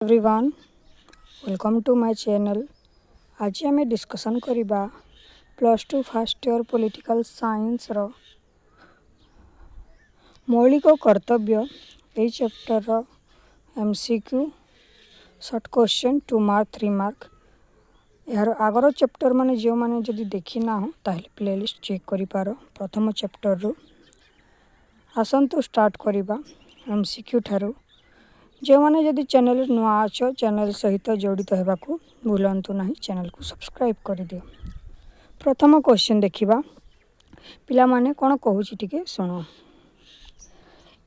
Everyone welcome to my channel. आज आम discussion करिबा +2 फर्स्ट ईयर पॉलिटिकल साइंस रो मौलिक कर्तव्य ए चैप्टर रो MCQ short question 2 mark 3 mark. यार आगर चैप्टर माने जो माने जदि देखि ना हो ताहले प्लेलिस्ट चेक करि पारो। प्रथम चैप्टर रो आसंतु स्टार्ट करिबा एमसीक्यू ठारो। जो मैंने जदि चैनल नुआ अछ चैनल सहित जड़ित होगाकू भूलंतु नहीं, चैनल को सब्सक्राइब कर दियो। प्रथम क्वेश्चन देखिबा पिला माने कोन कहूची टिके सुनो।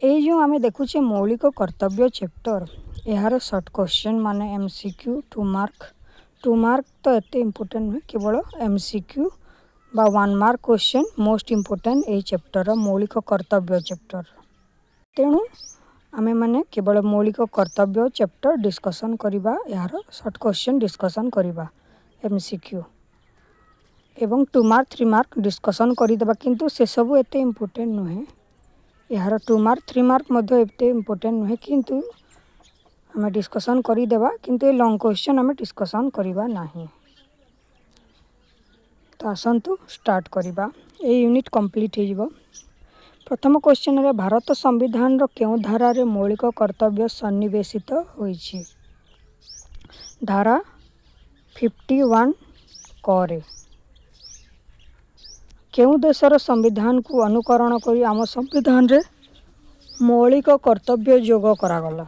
ए जो आमे देखुचे मौलिक कर्तव्य चैप्टर यार शॉर्ट क्वेश्चन माने एमसीक्यू 2 मार्क तो एते इम्पोर्टेंट नुहे, केवल एमसीक्यू बा 1 मार्क क्वेश्चन मोस्ट इम्पोर्टेंट ए चैप्टर मौलिक कर्तव्य चैप्टर। तेणु आमे माने केवल मौलिक कर्तव्य चैप्टर डिस्कसन करिबा, यार शॉर्ट क्वेश्चन डिस्कसन करिबा एमसीक्यू एवं 2 मार्क 3 मार्क डिस्कसन करिदबा, किंतु से सब एते इम्पोर्टेंट नुहे। यार 2 मार्क 3 मार्क मध्ये एते इम्पोर्टेंट नुहे, किंतु आमे डिस्कसन करिदेबा, किंतु ए लॉन्ग क्वेश्चन आमे डिस्कसन करिबा नाही। तो आसंतु स्टार्ट करिबा, ए यूनिट कंप्लीट हे जिवो। प्रथम क्वेश्चन रे भारत संविधान रो केउ धारा रे मौलिक कर्तव्य सन्निवेशित होईछि? धारा 51 करे। केउ देशर संविधान को अनुकरण करी आम संविधान रे मौलिक कर्तव्य जोग करागला?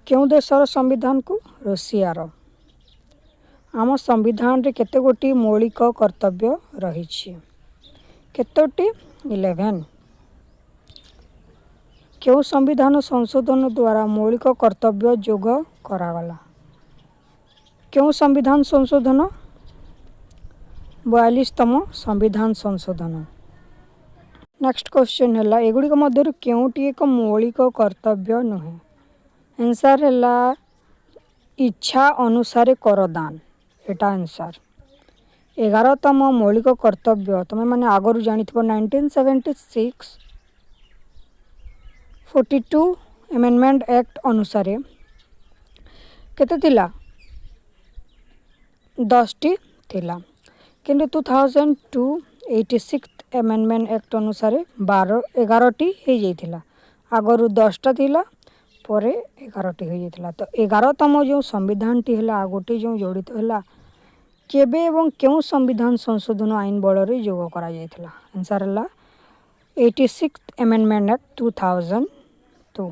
केउ देशर संविधान को? रूसिया रो। आम संविधान रे केते गोटी मौलिक कर्तव्य रहिछि? केतोटी? 11। केउ संविधान संशोधन द्वारा मौलिक कर्तव्य जोग करागला? केउ संविधान संशोधन? 42तम संविधान संशोधन। नेक्स्ट क्वेश्चन है एगुड़ी मध्य केउटी एक मौलिक कर्तव्य नुहे? आंसर है इच्छा अनुसार करदान, एटा आंसर। 11तम मौलिक कर्तव्य तुम मैंने आगरू जानी 1976 42 अमेंडमेंट एक्ट अनुसार केते थिला? 10 टी थिला, किंतु 2002 86 अमेंडमेंट एक्ट अनुसार 11 टी हो जाइथिला। आगरू 10 टा थिला, परे 11 टी हो जाइथिला। तो 11तम जो संविधान टी हला आगोटे जो जड़ित हला केबे एवं केउ संविधान संशोधन आईन बल रे जोग करा जाइथिला? आंसर हला 86 अमेंडमेंट एक्ट 2002।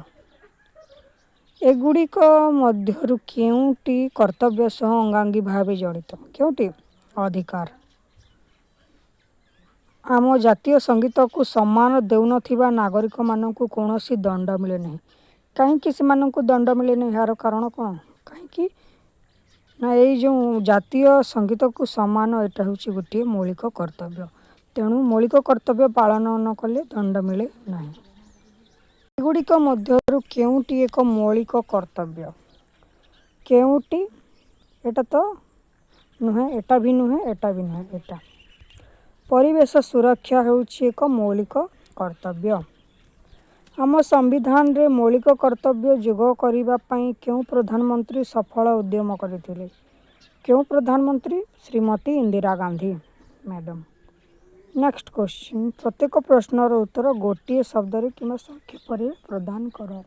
एगुड़िक मध्यरु केउटी कर्तव्य सह अंगांगी भावे जड़ित? केउटी? अधिकार। आम जातीय संगीत को सम्मान देउन थिबा नागरिक माननकु कोनोसी दंड मिले नहीं। कहीं से माननकु दंड मिले नहीं? यार कारण कौन? कहीं ना ये जो जातीय संगीत को सम्मान एटा होची गोटे मौलिक कर्तव्य, तेणु मौलिक कर्तव्य पालन न कले दंड मिले नहीं। एगुड़िक मध्यरु केउटी एक मौलिक कर्तव्य? केउटी? एटा तो नुहे, एटा भी नुहे, एटा भी नुहे, एटा। परिवेश सुरक्षा होउछि एक मौलिक कर्तव्य। आम संविधान रे मौलिक कर्तव्य जोग करिबा पई केउ प्रधानमंत्री सफल उद्यम करथिले? केउ प्रधानमंत्री? Shrimati Indira Gandhi madam. Next question, प्रत्येक प्रश्नर उत्तर गोटे शब्द रे किंबा संक्षेप रे प्रदान करो।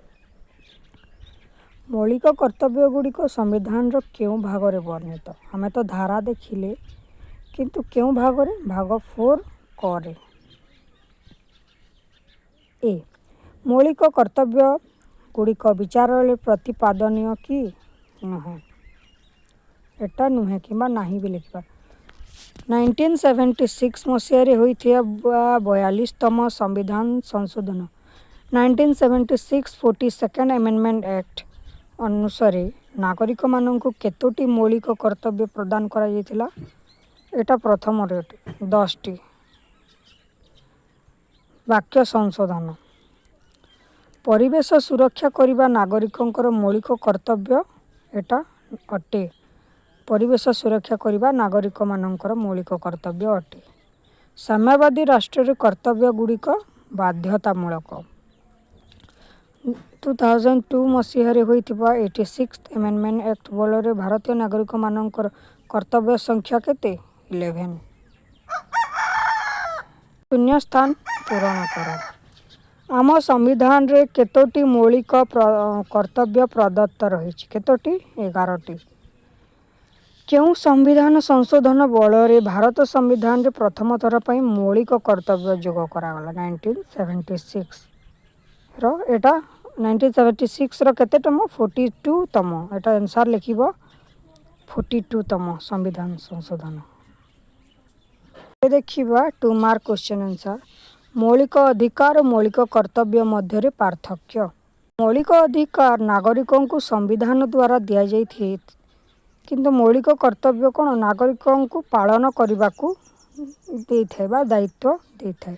मौलिक कर्तव्य गुड़िक संविधान रो केउ भाग रे वर्णित? हमें तो धारा देखिले, किंतु केउ भाग रे? भाग 4 करे। ए मौलिक कर्तव्य गुड़िक विचार प्रतिपादनीय कि नुहे? एटा नुहे किंबा नाही भी लिखिबा। 1976 मसीह होइथिया 42तम संविधान संशोधन 1976 42nd अमेंडमेंट एक्ट अनुसार नागरिक माननकु केतोटी मौलिक कर्तव्य प्रदान करा जाइथिला? एटा प्रथम रेट 10 टी। वाक्य संशोधन, परिवेश सुरक्षा करिबा नागरिकंकर मौलिक कर्तव्य एटा अटे। परिवेश सुरक्षा करिबा नागरिक माननकर मौलिक कर्तव्य अटे। साम्यवादी राष्ट्र रे कर्तव्य गुड़िक बाध्यतामूलक। 2002 ମସିହାରେ ହୋଇଥିବା 86th ଏମେଣ୍ଡମେଣ୍ଟ ଆକ୍ଟ ବଳରେ ଭାରତୀୟ ନାଗରିକମାନଙ୍କର କର୍ତ୍ତବ୍ୟ ସଂଖ୍ୟା କେତେ? 11। ଶୂନ୍ୟ ସ୍ଥାନ ପୂରଣ କର। ଆମ ସମ୍ବିଧାନରେ କେତୋଟି ମୌଳିକ କର୍ତ୍ତବ୍ୟ ପ୍ରଦତ୍ତ ରହିଛି? କେତୋଟି? 11ଟି। କେଉଁ ସମ୍ବିଧାନ ସଂଶୋଧନ ବଳରେ ଭାରତ ସମ୍ବିଧାନରେ ପ୍ରଥମ ଥର ପାଇଁ ମୌଳିକ କର୍ତ୍ତବ୍ୟ ଯୋଗ କରାଗଲା? 1976 ର ଏଟା 1976 ର କେତେତମ? 42ତମ। ଏଟା ଆନ୍ସର ଲେଖିବ 42ତମ ସମ୍ବିଧାନ ସଂଶୋଧନ। ଦେଖିବା 2 ମାର୍କ କ୍ୱେଶ୍ଚନ ଆନ୍ସର। ମୌଳିକ ଅଧିକାର ଓ ମୌଳିକ କର୍ତ୍ତବ୍ୟ ମଧ୍ୟରେ ପାର୍ଥକ୍ୟ। ମୌଳିକ ଅଧିକାର ନାଗରିକଙ୍କୁ ସମ୍ବିଧାନ ଦ୍ୱାରା ଦିଆଯାଇଥାଏ, କିନ୍ତୁ ମୌଳିକ କର୍ତ୍ତବ୍ୟ କ'ଣ? ନାଗରିକଙ୍କୁ ପାଳନ କରିବାକୁ ଦେଇଥାଏ ବା ଦାୟିତ୍ୱ ଦେଇଥାଏ।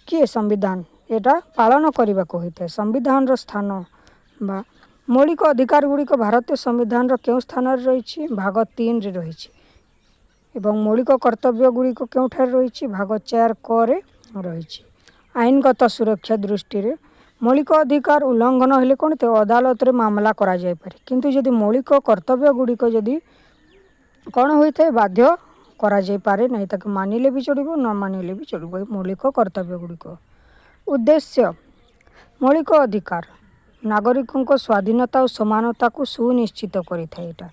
କିଏ? ସମ୍ବିଧାନ। ଏଟା ପାଳନ କରିବାକୁ ହୋଇଥାଏ। ସମ୍ବିଧାନର ସ୍ଥାନ ବା ମୌଳିକ ଅଧିକାର ଗୁଡ଼ିକ ଭାରତୀୟ ସମ୍ବିଧାନର କେଉଁ ସ୍ଥାନରେ ରହିଛି? ଭାଗ 3ରେ ରହିଛି। ଏବଂ ମୌଳିକ କର୍ତ୍ତବ୍ୟ ଗୁଡ଼ିକ କେଉଁଠାରେ ରହିଛି? ଭାଗ 4 ରହିଛି। ଆଇନଗତ ସୁରକ୍ଷା ଦୃଷ୍ଟିରେ ମୌଳିକ ଅଧିକାର ଉଲ୍ଲଂଘନ ହେଲେ କ'ଣ ତ ଅଦାଲତରେ ମାମଲା କରାଯାଇପାରେ, କିନ୍ତୁ ଯଦି ମୌଳିକ କର୍ତ୍ତବ୍ୟ ଗୁଡ଼ିକ ଯଦି କ'ଣ ହୋଇଥାଏ? ବାଧ୍ୟ କରାଯାଇପାରେ ନାହିଁ। ତାକୁ ମାନିଲେ ବି ଚଳିବ, ନ ମାନିଲେ ବି ଚଳିବ। ଏ ମୌଳିକ କର୍ତ୍ତବ୍ୟ ଗୁଡ଼ିକ। ଉଦ୍ଦେଶ୍ୟ ମୌଳିକ ଅଧିକାର ନାଗରିକଙ୍କ ସ୍ୱାଧୀନତା ଓ ସମାନତାକୁ ସୁନିଶ୍ଚିତ କରିଥାଏ। ଏଇଟା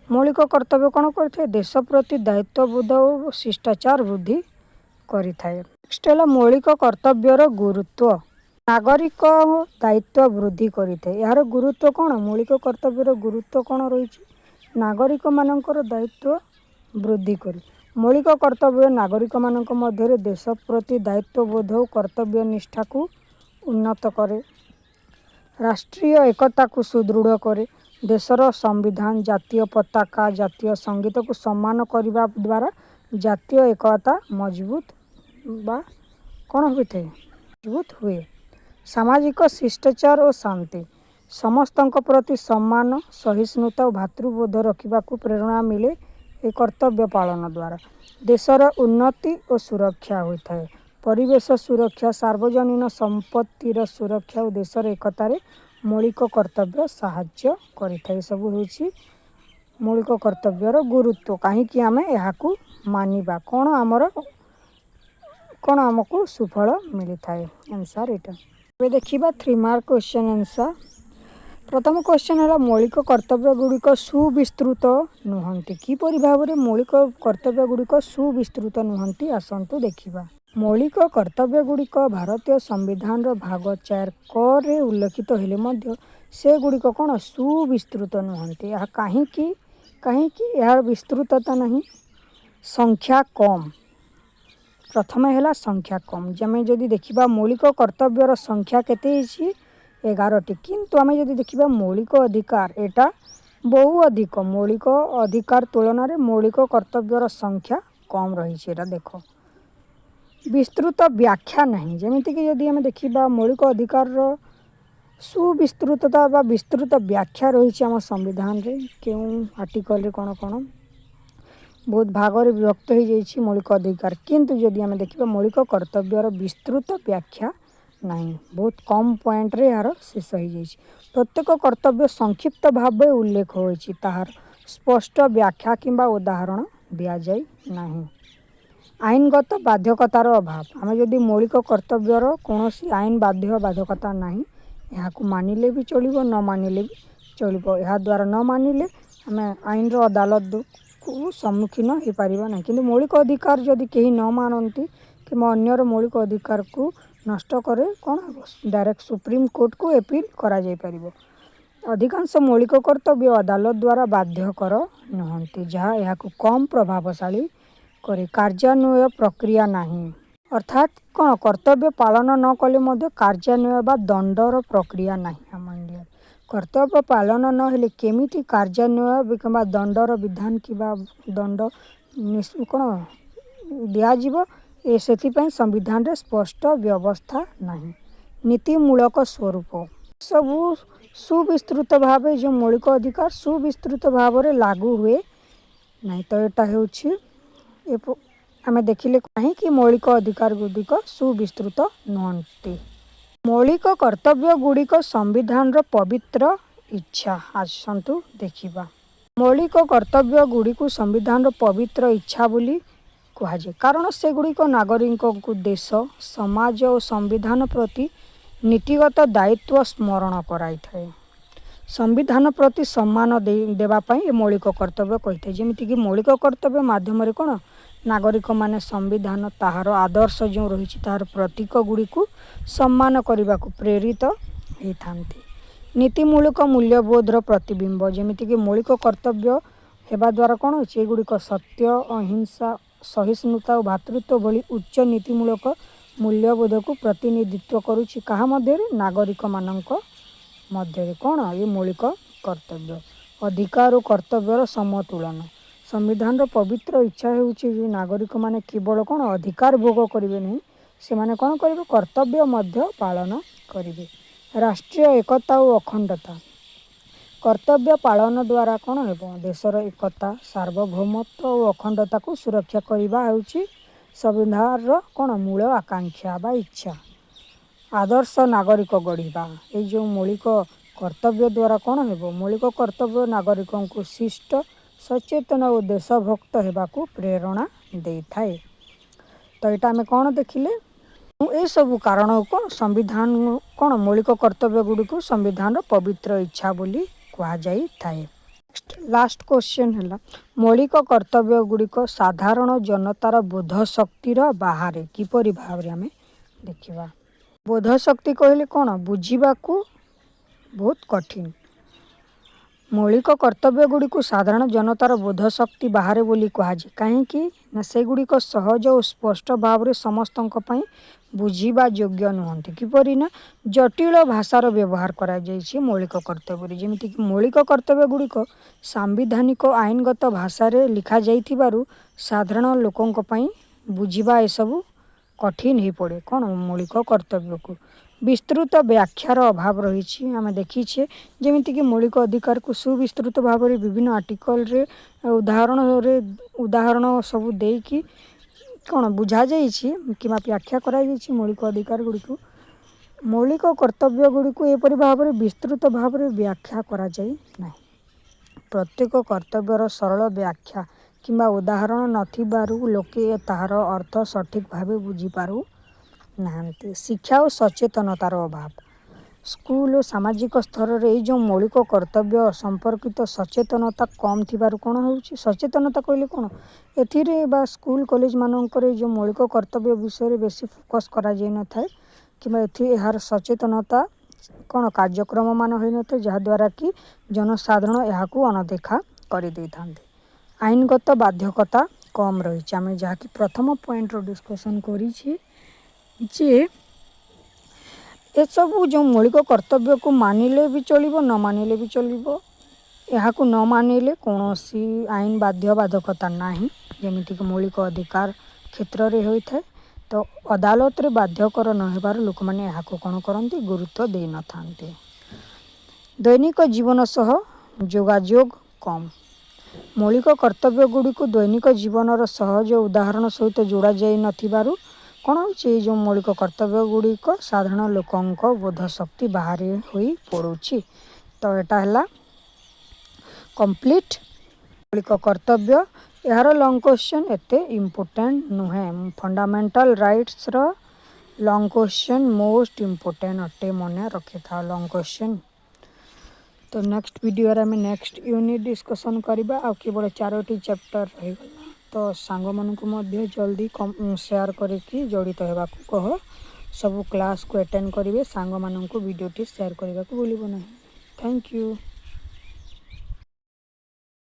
ମୌଳିକ କର୍ତ୍ତବ୍ୟ କ'ଣ କରିଥାଏ? ଦେଶ ପ୍ରତି ଦାୟିତ୍ୱବୋଧ ଓ ଶିଷ୍ଟାଚାର ବୃଦ୍ଧି କରିଥାଏ। ନେକ୍ସଟ ହେଲା ମୌଳିକ କର୍ତ୍ତବ୍ୟର ଗୁରୁତ୍ୱ। ନାଗରିକ ଦାୟିତ୍ୱ ବୃଦ୍ଧି କରିଥାଏ। ଏହାର ଗୁରୁତ୍ୱ କ'ଣ? ମୌଳିକ କର୍ତ୍ତବ୍ୟର ଗୁରୁତ୍ୱ କ'ଣ ରହିଛି? ନାଗରିକମାନଙ୍କର ଦାୟିତ୍ୱ ବୃଦ୍ଧି କରେ। ମୌଳିକ କର୍ତ୍ତବ୍ୟ ନାଗରିକମାନଙ୍କ ମଧ୍ୟରେ ଦେଶ ପ୍ରତି ଦାୟିତ୍ୱବୋଧ ଓ କର୍ତ୍ତବ୍ୟ ନିଷ୍ଠାକୁ ଉନ୍ନତ କରେ। ରାଷ୍ଟ୍ରୀୟ ଏକତାକୁ ସୁଦୃଢ଼ କରେ। ଦେଶର ସମ୍ବିଧାନ, ଜାତୀୟ ପତାକା, ଜାତୀୟ ସଙ୍ଗୀତକୁ ସମ୍ମାନ କରିବା ଦ୍ୱାରା ଜାତୀୟ ଏକତା ମଜବୁତ ବା କ'ଣ ହୋଇଥାଏ? ମଜବୁତ ହୁଏ। ସାମାଜିକ ଶିଷ୍ଟାଚାର ଓ ଶାନ୍ତି ସମସ୍ତଙ୍କ ପ୍ରତି ସମ୍ମାନ, ସହିଷ୍ଣୁତା ଓ ଭ୍ରାତୃବୋଧ ରଖିବାକୁ ପ୍ରେରଣା ମିଳେ ଏ କର୍ତ୍ତବ୍ୟ ପାଳନ ଦ୍ୱାରା। ଦେଶର ଉନ୍ନତି ଓ ସୁରକ୍ଷା ହୋଇଥାଏ। ପରିବେଶ ସୁରକ୍ଷା, ସାର୍ବଜନୀନ ସମ୍ପତ୍ତିର ସୁରକ୍ଷା ଓ ଦେଶର ଏକତାରେ ମୌଳିକ କର୍ତ୍ତବ୍ୟ ସାହାଯ୍ୟ କରିଥାଏ। ଏସବୁ ହେଉଛି ମୌଳିକ କର୍ତ୍ତବ୍ୟର ଗୁରୁତ୍ୱ। କାହିଁକି ଆମେ ଏହାକୁ ମାନିବା? କ'ଣ ଆମକୁ ସୁଫଳ ମିଳିଥାଏ? ଆନ୍ସର ଏଇଟା। ଏବେ ଦେଖିବା 3 ମାର୍କ କ୍ୱେଶ୍ଚନ ଆନ୍ସର। ପ୍ରଥମ କ୍ୱେଶ୍ଚନ ହେଲା ମୌଳିକ କର୍ତ୍ତବ୍ୟ ଗୁଡ଼ିକ ସୁବିସ୍ତୃତ ନୁହନ୍ତି। କିପରି ଭାବରେ ମୌଳିକ କର୍ତ୍ତବ୍ୟ ଗୁଡ଼ିକ ସୁବିସ୍ତୃତ ନୁହନ୍ତି? ଆସନ୍ତୁ ଦେଖିବା। ମୌଳିକ କର୍ତ୍ତବ୍ୟ ଗୁଡ଼ିକ ଭାରତୀୟ ସମ୍ବିଧାନର ଭାଗ 4ରେ ଉଲ୍ଲେଖିତ ହେଲେ ମଧ୍ୟ ସେଗୁଡ଼ିକ କ'ଣ? ସୁବିସ୍ତୃତ ନୁହନ୍ତି। ଏହା କାହିଁକି? ଏହାର ବିସ୍ତୃତତା ନାହିଁ। ସଂଖ୍ୟା କମ୍। ପ୍ରଥମେ ହେଲା ସଂଖ୍ୟା କମ୍। ଆମେ ଯଦି ଦେଖିବା ମୌଳିକ କର୍ତ୍ତବ୍ୟର ସଂଖ୍ୟା କେତେ ହେଇଛି? 11ଟି। କିନ୍ତୁ ଆମେ ଯଦି ଦେଖିବା ମୌଳିକ ଅଧିକାର, ଏଟା ବହୁ ଅଧିକ। ମୌଳିକ ଅଧିକାର ତୁଳନାରେ ମୌଳିକ କର୍ତ୍ତବ୍ୟର ସଂଖ୍ୟା କମ୍ ରହିଛି। ଏଟା ଦେଖ। ବିସ୍ତୃତ ବ୍ୟାଖ୍ୟା ନାହିଁ। ଯେମିତିକି ଯଦି ଆମେ ଦେଖିବା ମୌଳିକ ଅଧିକାରର ସୁବିସ୍ତୃତତା ବା ବିସ୍ତୃତ ବ୍ୟାଖ୍ୟା ରହିଛି ଆମ ସମ୍ବିଧାନରେ। କେଉଁ ଆର୍ଟିକଲରେ କ'ଣ ବହୁତ ଭାଗରେ ବିଭକ୍ତ ହୋଇଯାଇଛି ମୌଳିକ ଅଧିକାର। କିନ୍ତୁ ଯଦି ଆମେ ଦେଖିବା ମୌଳିକ କର୍ତ୍ତବ୍ୟର ବିସ୍ତୃତ ବ୍ୟାଖ୍ୟା ନାହିଁ। ବହୁତ କମ୍ ପଏଣ୍ଟରେ ଏହାର ଶେଷ ହୋଇଯାଇଛି। ପ୍ରତ୍ୟେକ କର୍ତ୍ତବ୍ୟ ସଂକ୍ଷିପ୍ତ ଭାବେ ଉଲ୍ଲେଖ ହୋଇଛି। ତାହାର ସ୍ପଷ୍ଟ ବ୍ୟାଖ୍ୟା କିମ୍ବା ଉଦାହରଣ ଦିଆଯାଇ ନାହିଁ। ଆଇନଗତ ବାଧ୍ୟକତାର ଅଭାବ। ଆମେ ଯଦି ମୌଳିକ କର୍ତ୍ତବ୍ୟର କୌଣସି ଆଇନ ବାଧ୍ୟକତା ନାହିଁ, ଏହାକୁ ମାନିଲେ ବି ଚଳିବ, ନ ମାନିଲେ ବି ଚଳିବ। ଏହାଦ୍ୱାରା ନ ମାନିଲେ ଆମେ ଆଇନର ଅଦାଲତକୁ ସମ୍ମୁଖୀନ ହୋଇପାରିବା ନାହିଁ। କିନ୍ତୁ ମୌଳିକ ଅଧିକାର ଯଦି କେହି ନ ମାନନ୍ତି କିମ୍ବା ଅନ୍ୟର ମୌଳିକ ଅଧିକାରକୁ ନଷ୍ଟ କରେ, କ'ଣ ହେବ? ଡାଇରେକ୍ଟ ସୁପ୍ରିମକୋର୍ଟକୁ ଏପିଲ କରାଯାଇପାରିବ। ଅଧିକାଂଶ ମୌଳିକ କର୍ତ୍ତବ୍ୟ ଅଦାଲତ ଦ୍ୱାରା ବାଧ୍ୟକର ନୁହନ୍ତି, ଯାହା ଏହାକୁ କମ୍ ପ୍ରଭାବଶାଳୀ କରେ। କାର୍ଯ୍ୟାନ୍ୱୟନ ପ୍ରକ୍ରିୟା ନାହିଁ। ଅର୍ଥାତ୍ କ'ଣ? କର୍ତ୍ତବ୍ୟ ପାଳନ ନ କଲେ ମଧ୍ୟ କାର୍ଯ୍ୟାନ୍ୱୟନ ବା ଦଣ୍ଡର ପ୍ରକ୍ରିୟା ନାହିଁ ଆମ ଇଣ୍ଡିଆରେ। କର୍ତ୍ତବ୍ୟ ପାଳନ ନ ହେଲେ କେମିତି କାର୍ଯ୍ୟାନ୍ୱୟନ କିମ୍ବା ଦଣ୍ଡର ବିଧାନ କିମ୍ବା ଦଣ୍ଡ କ'ଣ ଦିଆଯିବ, ସେଥିପାଇଁ ସମ୍ବିଧାନରେ ସ୍ପଷ୍ଟ ବ୍ୟବସ୍ଥା ନାହିଁ। ନୀତିମୂଳକ ସ୍ୱରୂପ ସବୁ ସୁବିସ୍ତୃତ ଭାବେ ଯେଉଁ ମୌଳିକ ଅଧିକାର ସୁବିସ୍ତୃତ ଭାବରେ ଲାଗୁ ହୁଏ ନାହିଁ। ତ ଏଇଟା ହେଉଛି ଆମେ ଦେଖିଲେ କାହିଁକି ମୌଳିକ ଅଧିକାର ଗୁଡ଼ିକ ସୁବିସ୍ତୃତ ନୁହନ୍ତି। मौलिक कर्तव्य गुड़िक संविधान पवित्र इच्छा। आसतु देखिबा मौलिक कर्तव्य गुड़िक संविधान पवित्र इच्छा बोली कहुए, कारण से गुड़िक नागरिक को देश समाज और संविधान प्रति नीतिगत दायित्व स्मरण कराई थाए। संविधान प्रति सम्मान देवाई मौलिक कर्तव्य कही था। जमीक मौलिक कर्तव्य मध्यम कौन नागरिक माने संविधान ताहार आदर्श जो रही ताहार प्रतीक गुड़ी को सम्मान करने को प्रेरित होता। नीतिमूलक मूल्यबोधर प्रतिबिंब जमीक मौलिक कर्तव्य हेबा द्वारा कौन हो गुड़िक सत्य अहिंसा सहिष्णुता और भातृत्व भली उच्च नीतिमूलक मूल्यबोध को प्रतिनिधित्व करुच्ची कहा मध्य नागरिक मानक मध्य कौन ये मौलिक कर्तव्य अधिकार और कर्तव्यर समतुलन। संविधान पवित्र इच्छा होउची नागरिक माने केवल कौन अधिकार भोग करेंगे नहीं से माने कौन करेंगे कर्तव्य मध्य पालन करेंगे। राष्ट्रीय एकता और अखंडता कर्तव्य पालन द्वारा कौन हो देशर एकता सार्वभौमत्व और अखंडता को सुरक्षा करवा होउची संविधान कौन मूल आकांक्षा बा इच्छा। आदर्श नागरिक गढ़ा ये जो मौलिक कर्तव्य द्वारा कौन हो मौलिक कर्तव्य नागरिक को शिष्ट सचेतन और देशभक्त होगा प्रेरणा दे थाए। तो यहाँ आम कौन देखिले ये सब कारण को संविधान कौन मौलिक कर्तव्य गुड़िक संविधान पवित्र इच्छा बोली कहुई थाए। लास्ट क्वेश्चन है मौलिक कर्तव्य गुड़िक साधारण जनतार बोध शक्तिर बाहर किपरि भाव आम देखा। बोध शक्ति कहले कौन बुझा बहुत कठिन। मौलिक कर्तव्य गुड़िक साधारण जनतार बोध शक्ति बाहर बोली कहुए कहीं से गुड़िक सहज और स्पष्ट भाव में समस्त बुझा योग्य नुहति किपरि ना जटिल भाषार व्यवहार करा जाइए मौलिक कर्तव्य जमीक मौलिक कर्तव्य गुड़िक सांविधानिक आईनगत भाषा रे लिखा जाइथिबारु साधारण लोकों बुझा एसबू कठिन हो पड़े कौन मौलिक कर्तव्य को विस्तृत व्याख्यार अभाव रही आम देखीचे जमीक मौलिक अधिकार को सुविस्तृत भाव में विभिन्न आर्टिकल रे उदाहरण सब देकी कौन बुझा जाइए कि व्याख्या कराई मौलिक अधिकार गुड़िक मौलिक कर्तव्य गुड़िक एपरि भाव में विस्तृत भाव में व्याख्या करा जाई नहीं। प्रत्येक कर्तव्यर सरल व्याख्या किंबा उदाहरण नथिबारु लोके ताहार अर्थ सठिक भाव बुझीपारू नाहंती। शिक्षा और सचेतनतार अभाव स्कूल और सामाजिक स्तर रे जो मौलिक कर्तव्य संपर्कित सचेतनता कम थिबारु कौन होउची सचेतनता कहले कौन एथिरे बा स्कूल कॉलेज मानकर जो मौलिक कर्तव्य विषय में बेसी फोकस करा जाय न थाए किंबा एथि यार सचेतनता कौन कार्यक्रम मान होई न थाए जहा द्वारा कि जनसाधारण याकू अनदेखा करि देई थांते। आईनगत बाध्यकता कम रही आम जहाँ कि प्रथम पॉइंट डिस्कसन करी जे ये सब जो मौलिक कर्तव्य को मानिले भी चलिबो न मानिले भी चलिबो यहाँ को न मानिले कौन सी आईन बाध्य बाधकता नहीं जमीक मौलिक अधिकार क्षेत्र में होता है। तो अदालत रे बाध्यकर न हेबार लोक माने यहाँ को कौन करती गुरुत्व दे न थांते। दैनिक जीवन सह जोगाजोग कम मौलिक कर्तव्य गुड़िक दैनिक जीवन सहज उदाहरण सहित जोड़ा जाई नथिबारु कौन हो जो मौलिक कर्तव्य गुड़िक साधारण लोकों बोध शक्ति बाहर होई पड़ुछि। तो यहाँ है कंप्लीट मौलिक कर्तव्य यार लॉन्ग क्वेश्चन एते इम्पोर्टेंट नुहे फंडामेंटल राइट्स रो लॉन्ग क्वेश्चन मोस्ट इम्पोर्टेंट अटे मन रखी था लॉन्ग क्वेश्चन। तो नेक्स्ट वीडियो आम नेक्स्ट यूनिट डिस्कसन करबा आ केवल 4टी चैप्टर रहीगला। तो सांग मानकु मध्य जल्दी शेयर करके जड़ित होगा कह सब क्लास को अटेंड करेंगे सांग मानकु वीडियोटी शेयर करने को भूलिबो नहीं। Thank you.